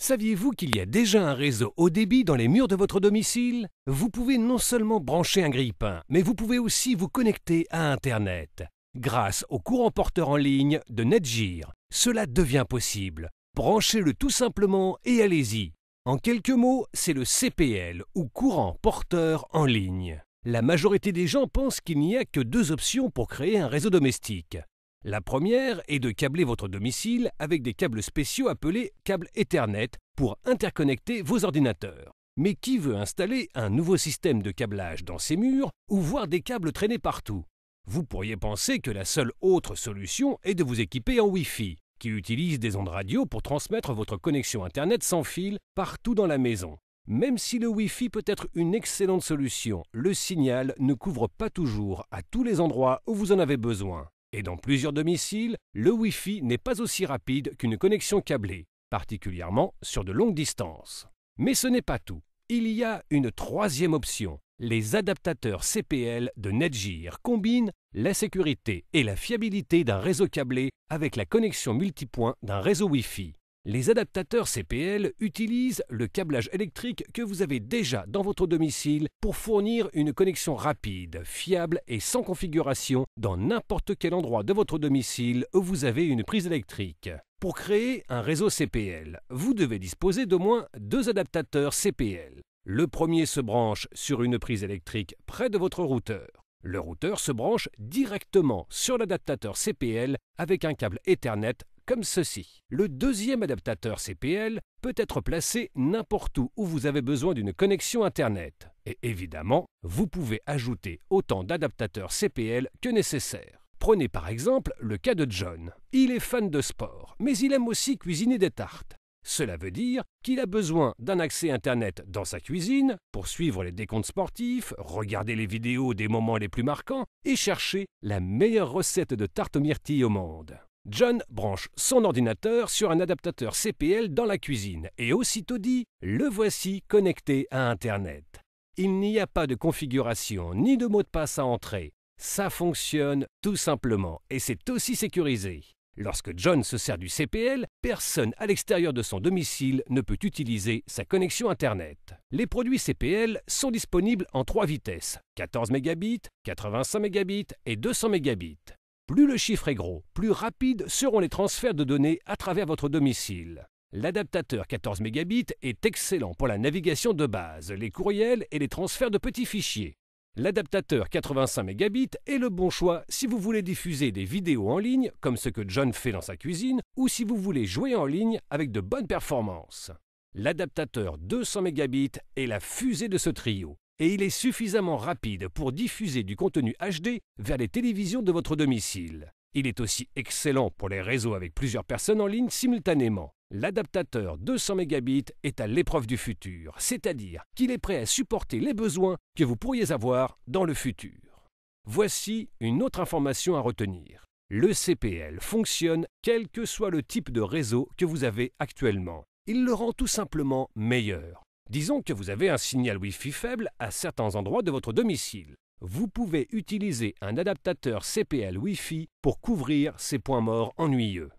Saviez-vous qu'il y a déjà un réseau haut débit dans les murs de votre domicile? Vous pouvez non seulement brancher un grille-pain, mais vous pouvez aussi vous connecter à Internet. Grâce au courant porteur en ligne de Netgear, cela devient possible. Branchez-le tout simplement et allez-y. En quelques mots, c'est le CPL ou courant porteur en ligne. La majorité des gens pensent qu'il n'y a que deux options pour créer un réseau domestique. La première est de câbler votre domicile avec des câbles spéciaux appelés câbles Ethernet pour interconnecter vos ordinateurs. Mais qui veut installer un nouveau système de câblage dans ses murs ou voir des câbles traîner partout? Vous pourriez penser que la seule autre solution est de vous équiper en Wi-Fi, qui utilise des ondes radio pour transmettre votre connexion Internet sans fil partout dans la maison. Même si le Wi-Fi peut être une excellente solution, le signal ne couvre pas toujours à tous les endroits où vous en avez besoin. Et dans plusieurs domiciles, le Wi-Fi n'est pas aussi rapide qu'une connexion câblée, particulièrement sur de longues distances. Mais ce n'est pas tout. Il y a une troisième option. Les adaptateurs CPL de Netgear combinent la sécurité et la fiabilité d'un réseau câblé avec la connexion multipoint d'un réseau Wi-Fi. Les adaptateurs CPL utilisent le câblage électrique que vous avez déjà dans votre domicile pour fournir une connexion rapide, fiable et sans configuration dans n'importe quel endroit de votre domicile où vous avez une prise électrique. Pour créer un réseau CPL, vous devez disposer d'au moins deux adaptateurs CPL. Le premier se branche sur une prise électrique près de votre routeur. Le routeur se branche directement sur l'adaptateur CPL avec un câble Ethernet comme ceci. Le deuxième adaptateur CPL peut être placé n'importe où vous avez besoin d'une connexion Internet. Et évidemment, vous pouvez ajouter autant d'adaptateurs CPL que nécessaire. Prenez par exemple le cas de John. Il est fan de sport, mais il aime aussi cuisiner des tartes. Cela veut dire qu'il a besoin d'un accès Internet dans sa cuisine pour suivre les décomptes sportifs, regarder les vidéos des moments les plus marquants et chercher la meilleure recette de tarte aux myrtilles au monde. John branche son ordinateur sur un adaptateur CPL dans la cuisine et aussitôt dit, le voici connecté à Internet. Il n'y a pas de configuration ni de mot de passe à entrer. Ça fonctionne tout simplement et c'est aussi sécurisé. Lorsque John se sert du CPL, personne à l'extérieur de son domicile ne peut utiliser sa connexion Internet. Les produits CPL sont disponibles en 3 vitesses, 14 Mbps, 85 Mbps et 200 Mbps. Plus le chiffre est gros, plus rapides seront les transferts de données à travers votre domicile. L'adaptateur 14 Mbps est excellent pour la navigation de base, les courriels et les transferts de petits fichiers. L'adaptateur 85 Mbps est le bon choix si vous voulez diffuser des vidéos en ligne, comme ce que John fait dans sa cuisine, ou si vous voulez jouer en ligne avec de bonnes performances. L'adaptateur 200 Mbps est la fusée de ce trio, et il est suffisamment rapide pour diffuser du contenu HD vers les télévisions de votre domicile. Il est aussi excellent pour les réseaux avec plusieurs personnes en ligne simultanément. L'adaptateur 200 Mbps est à l'épreuve du futur, c'est-à-dire qu'il est prêt à supporter les besoins que vous pourriez avoir dans le futur. Voici une autre information à retenir. Le CPL fonctionne quel que soit le type de réseau que vous avez actuellement. Il le rend tout simplement meilleur. Disons que vous avez un signal Wi-Fi faible à certains endroits de votre domicile. Vous pouvez utiliser un adaptateur CPL Wi-Fi pour couvrir ces points morts ennuyeux.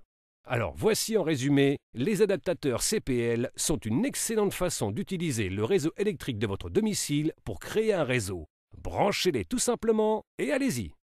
Alors voici en résumé, les adaptateurs CPL sont une excellente façon d'utiliser le réseau électrique de votre domicile pour créer un réseau. Branchez-les tout simplement et allez-y!